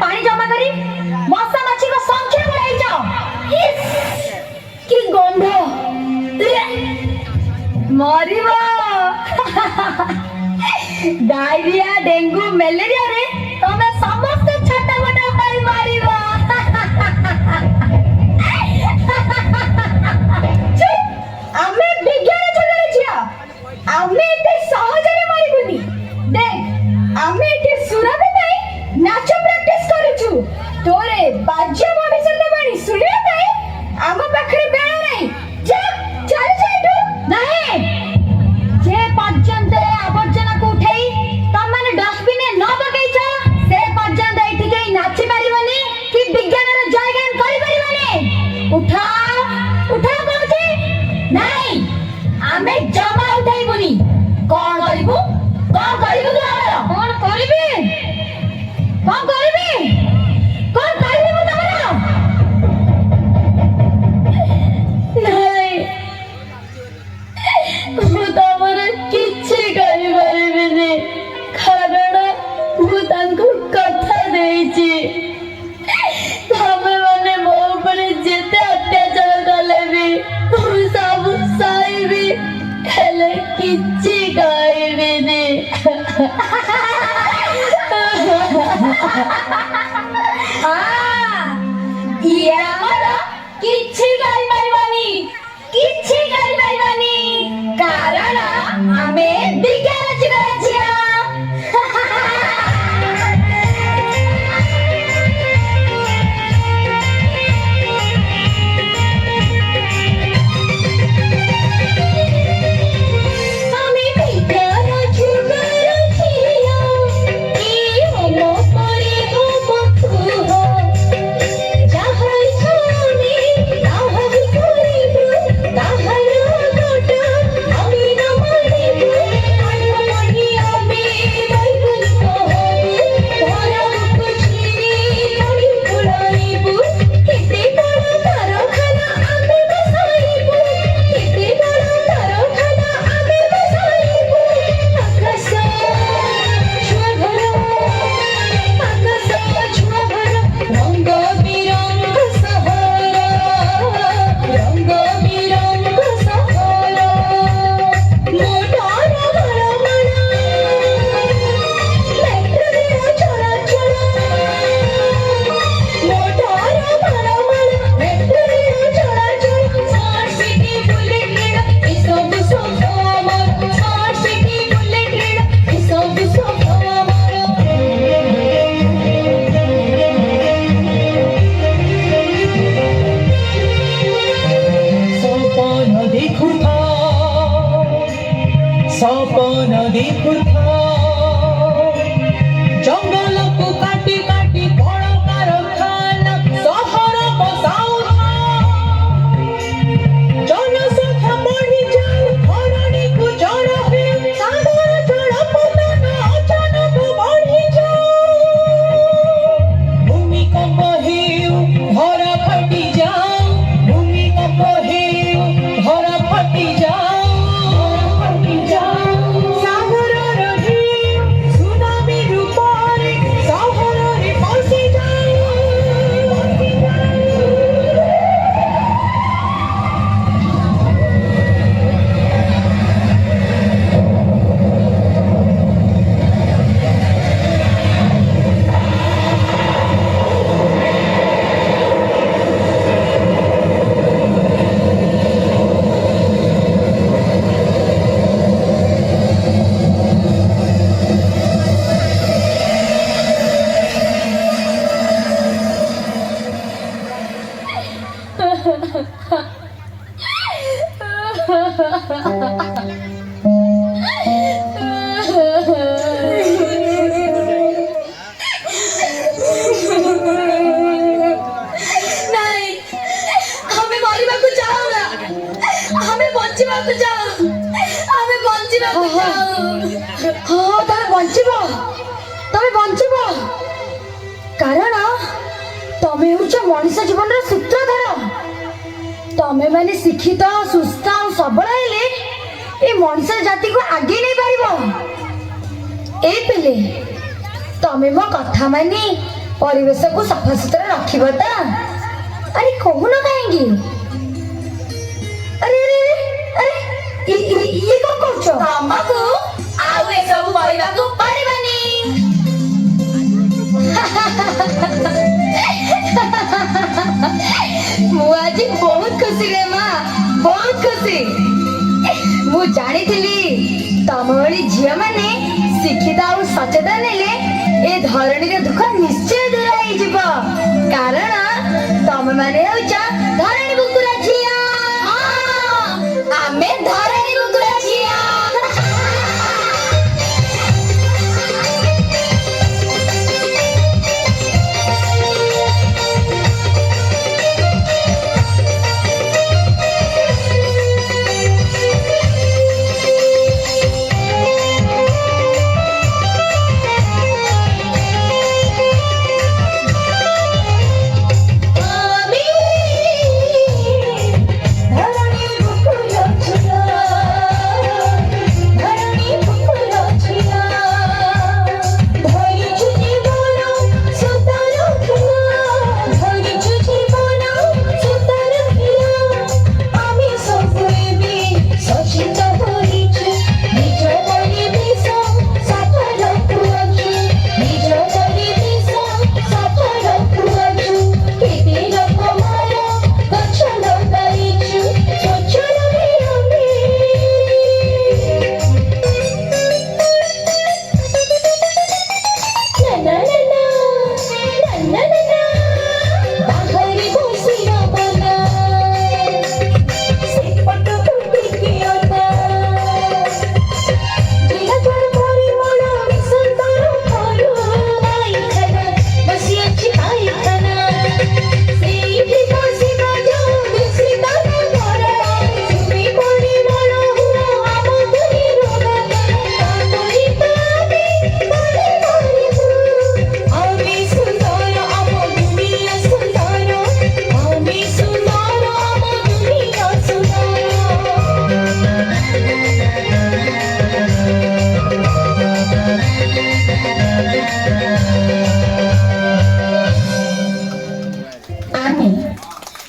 पानी जमा करी मशा माछी को संख्या बढ़ाई जाओ। कि गंध मरिबो डायरिया डेंगू मलेरिया रे तमे समस्त छटा बटा पाई मारिबो। आमे विज्ञान जगरे छिया आमे एते सहजरे मारिबुनी। देख आमे एते सुरबे पई नाच प्रैक्टिस करूछु तोरे बाज्य भविष्यत बाणी सुनिया पई आम पाखरे बेला नहीं। जा चल जाइटू नहीं जे पर्यंत आवर्जना को उठाई तम माने डस्टबिन न पकैछ से पर्यंत एठी केई नाचि पारिबनी कि विज्ञान रो जयगान करि पारिबनी। उठा उठा कहछि नहीं आमे जमा उठाइबुनी। कोन करिबु तू हमरा कोन करिबी कोन करिबी कोन करिबु तमरा नहीं ମୁଁ ତମର କିଛି କରିପାରିବିନି କାରଣ ମୁଁ ତାଙ୍କୁ କଥା ଦେଇଛି ତମେ ମାନେ ମୋ ଉପରେ ଯେତେ ଅତ୍ୟାଚାର କଲେ ବି ମୁଁ ସବୁ ସହିବି ହେଲେ କିଛି କହିବିନି। ଇଏ ଆମର କିଛି କରିପାରିବନି କିଛି କରିପାରିବନି କାରଣ ଆମେ ବିଜ୍ଞାନ ଯୁଗର ଝିଅ। सपन देखुथा जंगल को काटी काटी बड़ कारखाना सहर बसाउथा जनसंख्या बढ़ी जाए धरणी को जड़ हुए सागर जड़ पतन अचानक बढ़ी जाए भूमिकंप हेउ धरा फटी जाओ भूमिकंप हेउ धरा फटी जाओ कारण तमे होछ मनुष्य जीवन रो सूत्रधर। तमे माने शिक्षित सुस्थ और सबल हेले ए मनुष्य जाति को आगे नहीं पारिबो। ए पेले तमे मो कथा मानी परिवेश को सफा सुतरा रखिबो ता अरे कहून काहेंगी अरे अरे अरे ये कौन करछो ତମକୁ ଆଉ ଏସବୁ କହିବାକୁ ପଡ଼ିବନି। ମୁଁ ଆଜି ବହୁତ ଖୁସି ରେ ମା ବହୁତ ଖୁସି ମୁଁ ଜାଣିଥିଲି ତମ ଭଳି ଝିଅ ମାନେ ଶିକ୍ଷିତ ଆଉ ସଚେତନ ହେଲେ ଏ ଧରଣୀର ଦୁଃଖ ନିଶ୍ଚୟ ଦୂର ହେଇଯିବ କାରଣ ତମେ ମାନେ ହେଉଛ